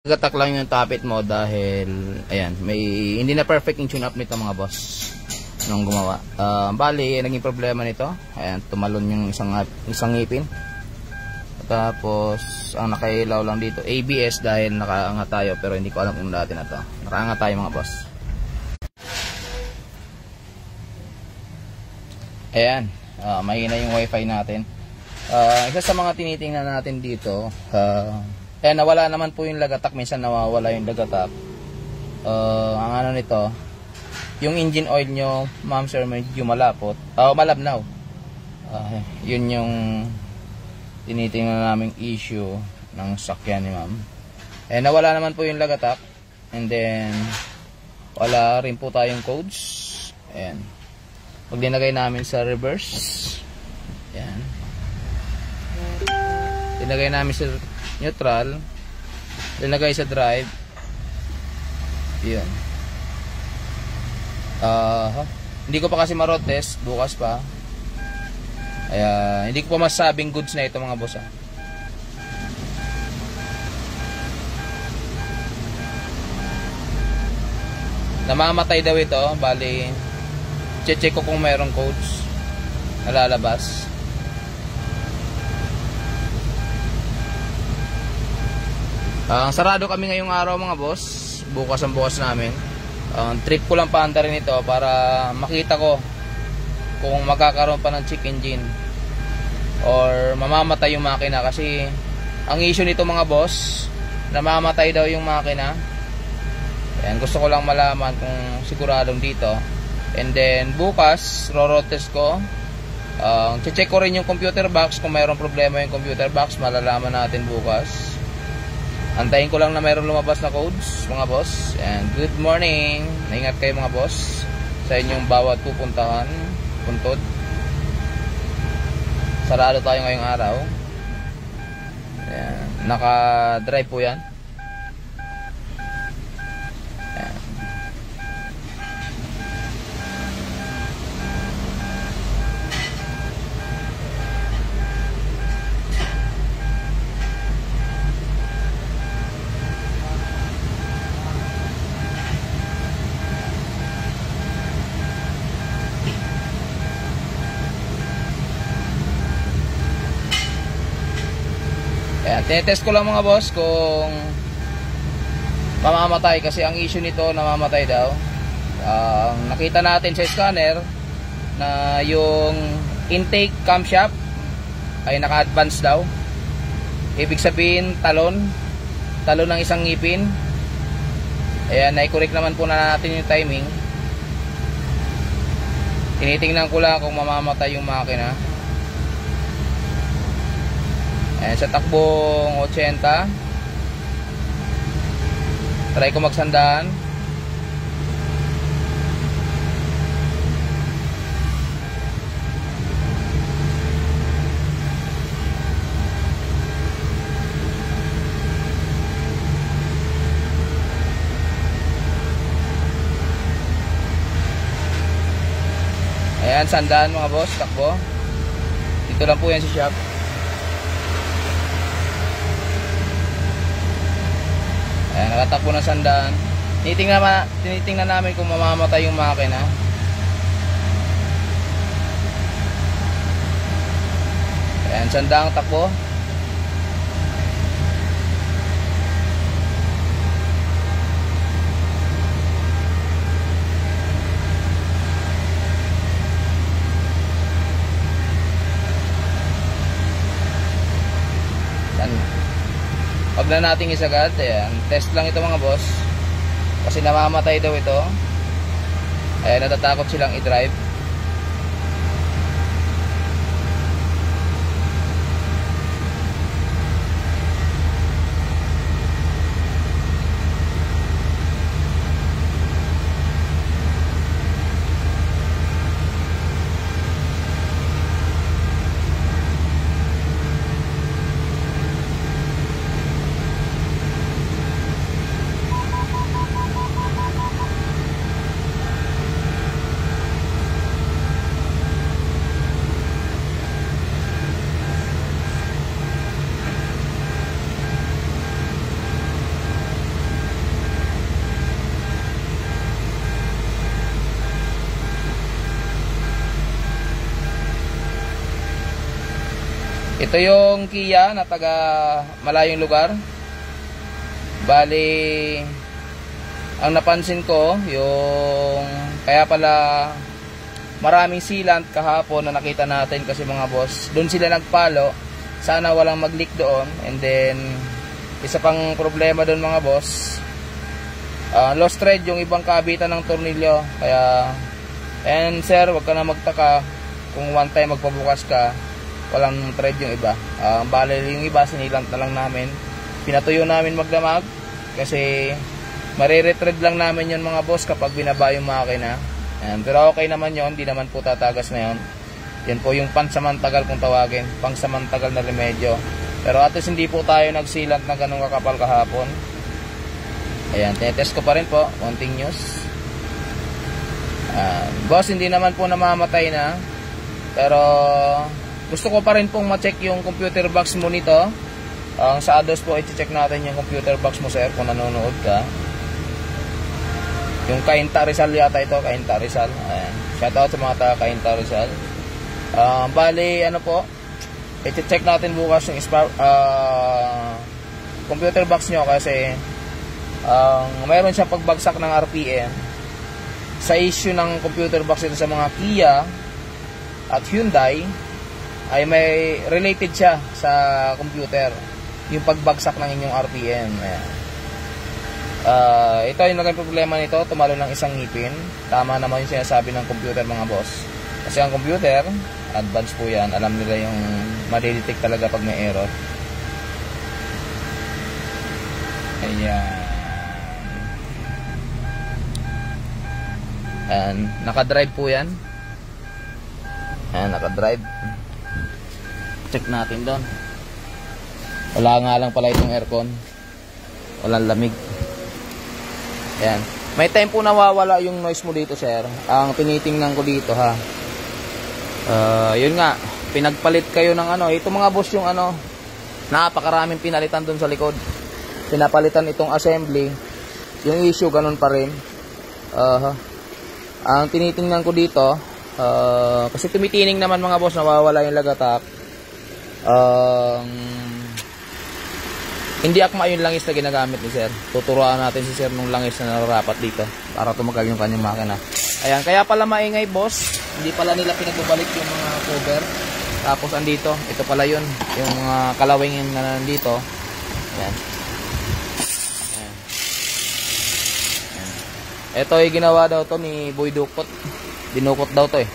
Gatak lang yung tapit mo dahil ayan, hindi na perfect yung tune up nito mga boss nung gumawa. Bali, naging problema nito. Ayan, tumalon yung isang ngipin. Tapos ang nakailaw lang dito ABS dahil nakaangat tayo, pero hindi ko alam kung dati na to. Nakaangat tayo mga boss. Ayan, mahina yung wifi natin. Isa sa mga tinitingnan natin dito, ayan, nawala naman po yung lagatak. Minsan nawawala yung lagatak. Ang ano nito, yung engine oil nyo, ma'am sir, medyo malapot. Malabnaw. Yun yung tinitingnan naming issue ng sakyan ni ma'am. Nawala naman po yung lagatak. And then, wala rin po tayong codes. Ayan. Pag dinagay namin sa reverse, ayan. Dinagay namin sa neutral, dinagay sa drive, yun. Hindi ko pa kasi ma-road test, bukas pa. Kaya hindi ko pa masabing goods na ito mga boss. Namamatay daw ito, bali check ko kung mayroong codes na lalabas. Sarado kami ngayong araw mga boss. Bukas ang bukas namin. Trip ko lang paanda rin ito para makita ko kung magkakaroon pa ng check engine or mamamatay yung makina. Kasi ang issue nito mga boss, namamatay daw yung makina. Ayan, gusto ko lang malaman kung siguradong dito. And then bukas road test ko. Check ko rin yung computer box. Kung mayroong problema yung computer box, malalaman natin bukas. Antayin ko lang na mayroong lumabas na codes mga boss. And good morning. Naingat kayo mga boss sa inyong bawat pupuntahan, puntod. Sarado tayo ngayong araw. Ayan. Naka-drive po yan. Ayan. Tinetest ko lang mga boss kung mamamatay, kasi ang issue nito namamatay daw. Nakita natin sa scanner na yung intake camshaft ay naka-advance daw. Ibig sabihin talon ng isang ngipin. Ayan, na-correct naman po na natin yung timing. Tinitingnan ko lang kung mamamatay yung makina. Ayan, sa takbong 80 try ko magsandaan. Ayan, sandaan mga boss, takbo. Dito lang po yan si shop. Ayan, nakatakbo ng sandaan. Tinitingnan namin kung mamamatay yung makina. Ayan, sandaang takbo. Wag na nating isagad. Ayan, test lang ito mga boss, kasi namamatay daw ito. Ayan, natatakot silang i-drive. Ito yung Kia na taga malayong lugar. Bali, ang napansin ko, yung kaya pala maraming sealant kahapon na nakita natin kasi mga boss, doon sila nagpalo. Sana walang mag-leak doon. And then, isa pang problema doon mga boss, lost thread yung ibang kabitan ng tornilyo. Kaya, and sir, wag ka na magtaka kung one time magpabukas ka, walang thread yung iba. Bali yung iba, sinilant na lang namin. Pinatuyo namin magdamag kasi mariretread lang namin yun mga boss kapag binaba yung makina. Ayan, pero okay naman yun, hindi naman po tatagas na yun. Yan po yung pansamantagal kung tawagin, pangsamantagal na remedyo. Pero at least hindi po tayo nagsilant na ganun kakapal kahapon. Ayan, tinetest ko pa rin po, continuous. Boss, hindi naman po namamatay na, pero gusto ko pa rin pong ma-check yung computer box mo nito. Sa ADOS po, i-check natin yung computer box mo sir kung nanonood ka. Yung Cainta Rizal yata ito, Cainta Rizal. Ayan. Shoutout sa mga taga Cainta Rizal. Bali, ano po, i-check natin bukas yung computer box nyo kasi mayroon siyang pagbagsak ng RPM. Sa issue ng computer box ito sa mga Kia at Hyundai, ay may related siya sa computer, yung pagbagsak ng inyong RPM. Ayan. Ito yung naging problema nito, tumalo ng isang ngipin. Tama naman yung sinasabi ng computer mga boss, kasi ang computer advance po yan, alam nila yung madidetect talaga pag may error. Ayan. Ayan, nakadrive po yan. Ayan, nakadrive. Check natin doon. Wala nga lang pala itong aircon, walang lamig. Ayan. May time po nawawala yung noise mo dito sir. Ang tinitingnan ko dito ha, yun nga, pinagpalit kayo ng ano, ito mga boss yung ano, napakaraming pinalitan dun sa likod. Pinapalitan itong assembly. Yung issue ganun pa rin. Ang tinitingnan ko dito, kasi tumitining naman mga boss, nawawala yung lagatak. Hindi akma yung langis na ginagamit ni sir. Tuturuan natin si sir nung langis na nararapat dito para tumagal yung kanyang makina. Ayan, kaya pala maingay boss, hindi pala nila pinagbabalik yung mga cover. Tapos andito, ito pala yun, yung kalawingin na nandito. Ayan. Ayan. Ayan. Ito yung ginawa daw to ni Boy Dukot. Dinukot daw to eh.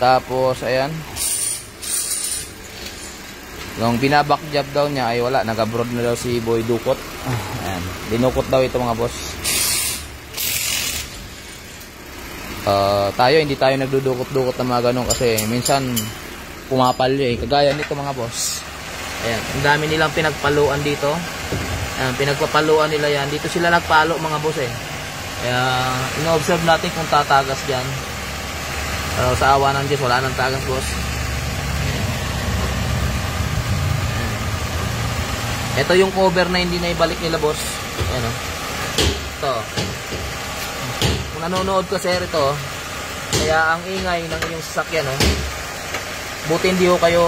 Tapos ayan, nung binabak job daw niya ay wala, nag-abroad na daw si Boy Dukot. Ayan, dinukot daw ito mga boss. Tayo hindi tayo nagdudukot-dukot ng mga ganun kasi minsan pumapalyo eh. Kagaya nito mga boss. Ayan, ang dami nilang pinagpaluan dito. Ayan, pinagpapaluan nila yan. Dito sila nagpalo mga boss eh. Kaya ino-observe natin kung tatagas dyan. Pero sa awa ng Diyos wala nang tagas boss. Ito yung cover na hindi na ibalik nila boss. Ayan o. Ito. Kung nanonood ka sir ito, kaya ang ingay ng inyong sasakyan o. Buti hindi ko kayo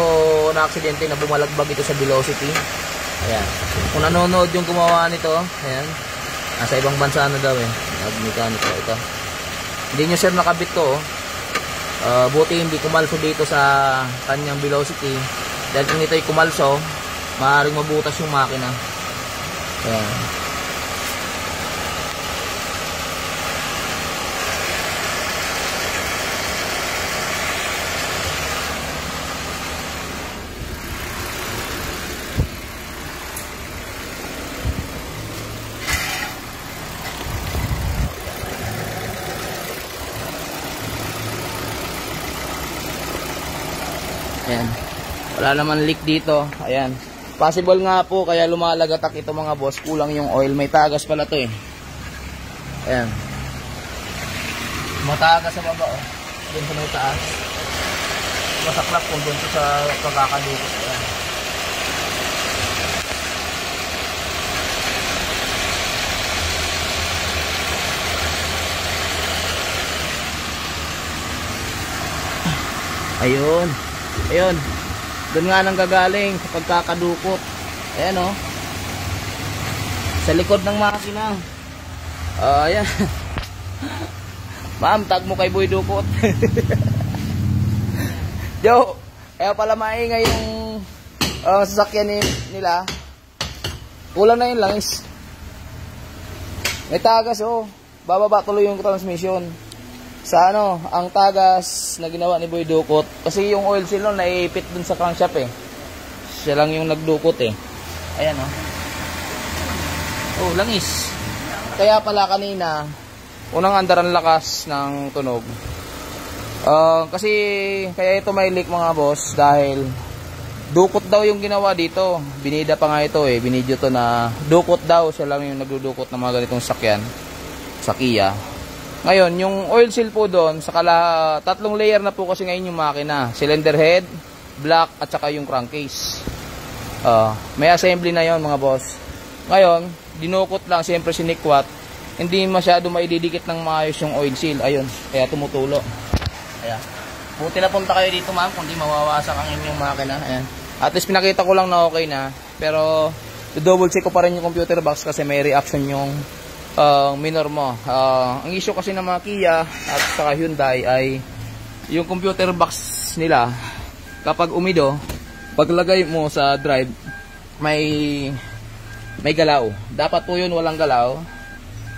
na-aksidente na bumalagbag ito sa velocity. Ayan. Kung nanonood yung gumawa nito, ayan. Nasa ibang bansa na daw eh. Nag-mekaniko ito. Hindi nyo sir nakabit to oh. Buti hindi kumalso dito sa kanyang velocity. Dahil kung ito'y kumalso, maaaring mabutas yung makina. Ayan. Ayan. Wala naman leak dito. Ayan. Possible nga po kaya lumalagatak ito mga boss, kulang yung oil. May tagas pala to eh. Ayan. Matagas sa baba oh. Doon sa may taas. Masaklap kung doon sa pagkakadukot. Ayan. Ayun. Ayun. Doon nga nang gagaling sa pagkakadukot. Ayan o. Sa likod ng makina. Ayan. Ma'am, tag mo kay Boy Dukot. Yo, kaya pala maingay yung sasakyan nila. Kulang na yun lang is may tagas oh. Bababa tuloy yung transmission. Sa ano, ang tagas na ginawa ni Boy Dukot. Kasi yung oil seal nun naiipit dun sa crankshaft eh. Siya lang yung nagdukot eh. Ayan oh. Oh, langis. Kaya pala kanina unang andaran lakas ng tunog. Kasi kaya ito may leak mga boss dahil dukot daw yung ginawa dito. Binida pa nga ito eh, binidyo to na dukot daw, siya lang yung nagdudukot ng mga ganitong sakyan sa Kia. Ngayon, yung oil seal po doon, sa tatlong layer na po kasi ngayon yung makina. Cylinder head, block at saka yung crankcase. May assembly na yon mga boss. Ngayon, dinukot lang, siyempre sinikwat. Hindi masyado maididikit ng maayos yung oil seal. Ayun, kaya tumutulo. Ayan. Buti na punta kayo dito ma'am, kundi mawawasak ang inyong makina. Ayan. At least pinakita ko lang na okay na. Pero, double check ko pa rin yung computer box kasi may reaction yung minor mo. Ang issue kasi ng mga Kia at saka Hyundai ay yung computer box nila kapag umido, paglagay mo sa drive, may galaw. Dapat po yun walang galaw.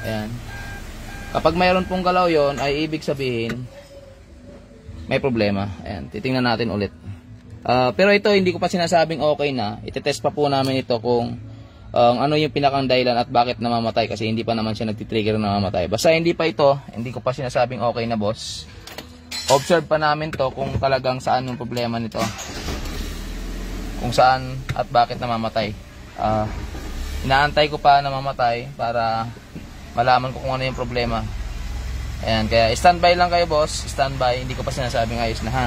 Ayan. Kapag mayroon pong galaw yon ay ibig sabihin may problema. Ayan, titingnan natin ulit. Pero ito hindi ko pa sinasabing okay na. Itetest pa po namin ito kung ano yung pinakang dahilan at bakit namamatay kasi hindi pa naman siya nagtitrigger na namamatay. Basta hindi pa ito, hindi ko pa sinasabing okay na boss. Observe pa namin to kung talagang saan yung problema nito. Kung saan at bakit namamatay. Inaantay ko pa namamatay para malaman ko kung ano yung problema. Ayan, kaya standby lang kayo boss. Standby, hindi ko pa sinasabing ayos na ha.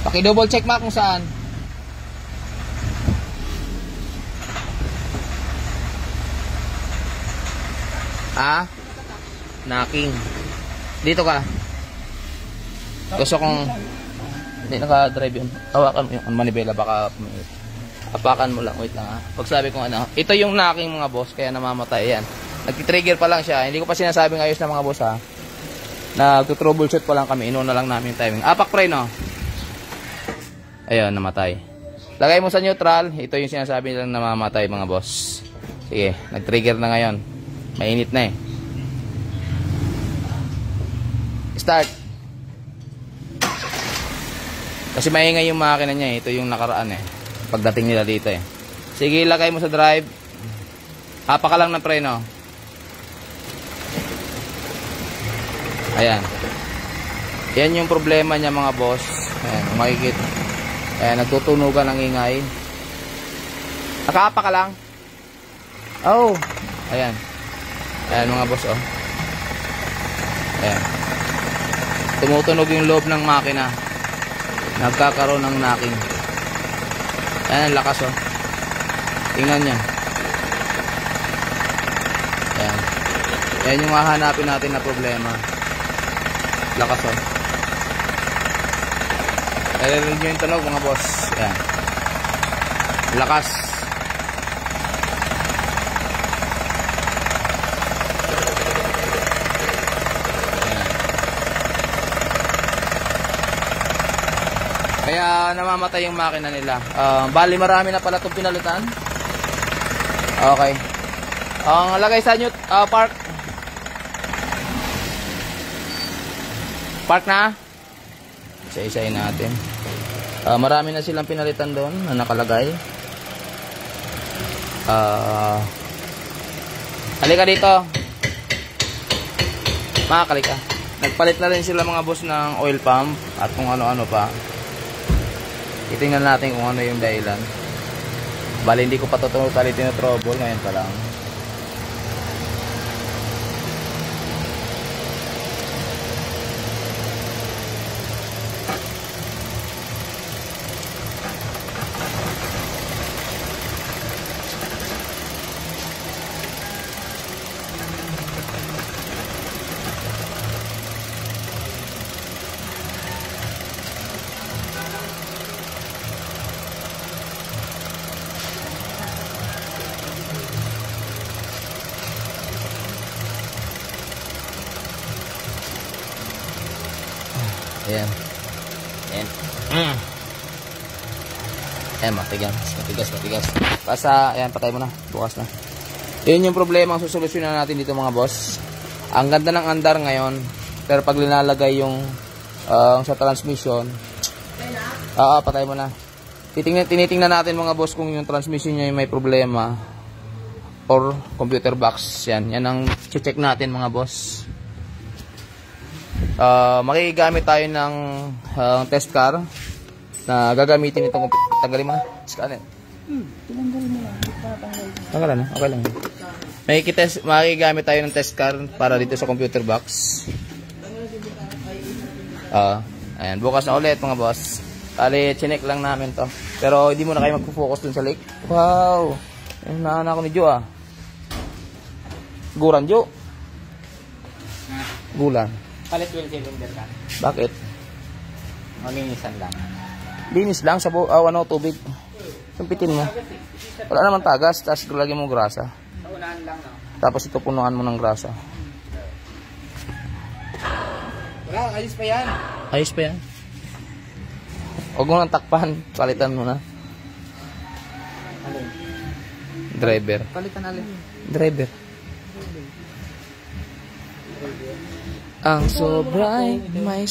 Paki-double check ma kung saan. Knocking. Dito ka. Gusto kong hindi naka-drive yun. Hawakan mo yung manibela baka apakan mo lang. Wait lang ha. Pag sabi kong ano, ito yung knocking mga boss kaya namamatay yan. Nagti-trigger pa lang siya. Hindi ko pa sinasabing ayos na mga boss ha. Nagto-troubleshoot pa lang kami. Inuna lang namin yung timing. Apak pre no. Ayun, namatay. Lagay mo sa neutral. Ito yung sinasabi nilang namamatay mga boss. Sige, nag-trigger na ngayon. Mainit na eh. Start. Kasi maingay yung makina niya eh. Ito yung nakaraan eh. Pagdating nila dito eh. Sige, lagay mo sa drive. Hapa ka lang ng preno. Ayan. Yan yung problema niya mga boss. Ayan, makikita. Ayan, nagtutunugan ng ingay. Nakaapa ka lang. Oh. Ayan. Ayan mga boss oh. Ayan. Tumutunog yung loob ng makina. Nagkakaroon ng knocking. Ayan ang lakas oh. Tingnan nyo. Ayan. Ayan yung hahanapin natin na problema. Lakas oh. Narinig nyo yung tunog mga boss. Ayan. Lakas. Kaya namamatay yung makina nila. Bali marami na pala itong pinalitan. Okay. Ang lagay sa nyo, park. Park na. Isa-isayin natin. Marami na silang pinalitan doon na nakalagay. Halika dito. Makakalika. Nagpalit na rin sila mga boss ng oil pump at kung ano-ano pa. Itingnan natin kung ano yung dahilan. Bali hindi ko pa totally tinotrouble ngayon pa lang. Ayan. Ayan. Ayan, matigas. Basta, ayan, patay mo na. Bukas na. Yun yung problema ang susolusyonan natin dito mga boss. Ang ganda ng andar ngayon, pero pag linalagay yung sa transmission, patay mo na. Tinitingnan natin mga boss kung yung transmission niya may problema or computer box. Yan ang check natin mga boss. Makikigamit tayo ng test car na gagamitin itong tanggalin mo na. Scanin. Tinanggalin mo lang. Tanggalan na. Okay lang. Makikigamit tayo ng test car para dito sa computer box. Ayan. Bukas na ulit mga boss. Kali, chinek lang namin to. Pero hindi mo na kayo magpo-focus dun sa lake. Wow! Ayun na ako ni Jo Guran, Jo. Gulan. Palit will cylinder ka. Bakit? Malinisan lang. Linis lang sa tubig. Sumpitin mo. Wala naman tagas, tapos lagyan mo grasa. Sa unahan lang, no? Tapos ito punuan mo ng grasa. Wala, ayos pa yan. Ayos pa yan. Huwag mo nang takpan. Palitan mo na. Alin? Driver. Palitan alin? Driver. Ang sobra'y may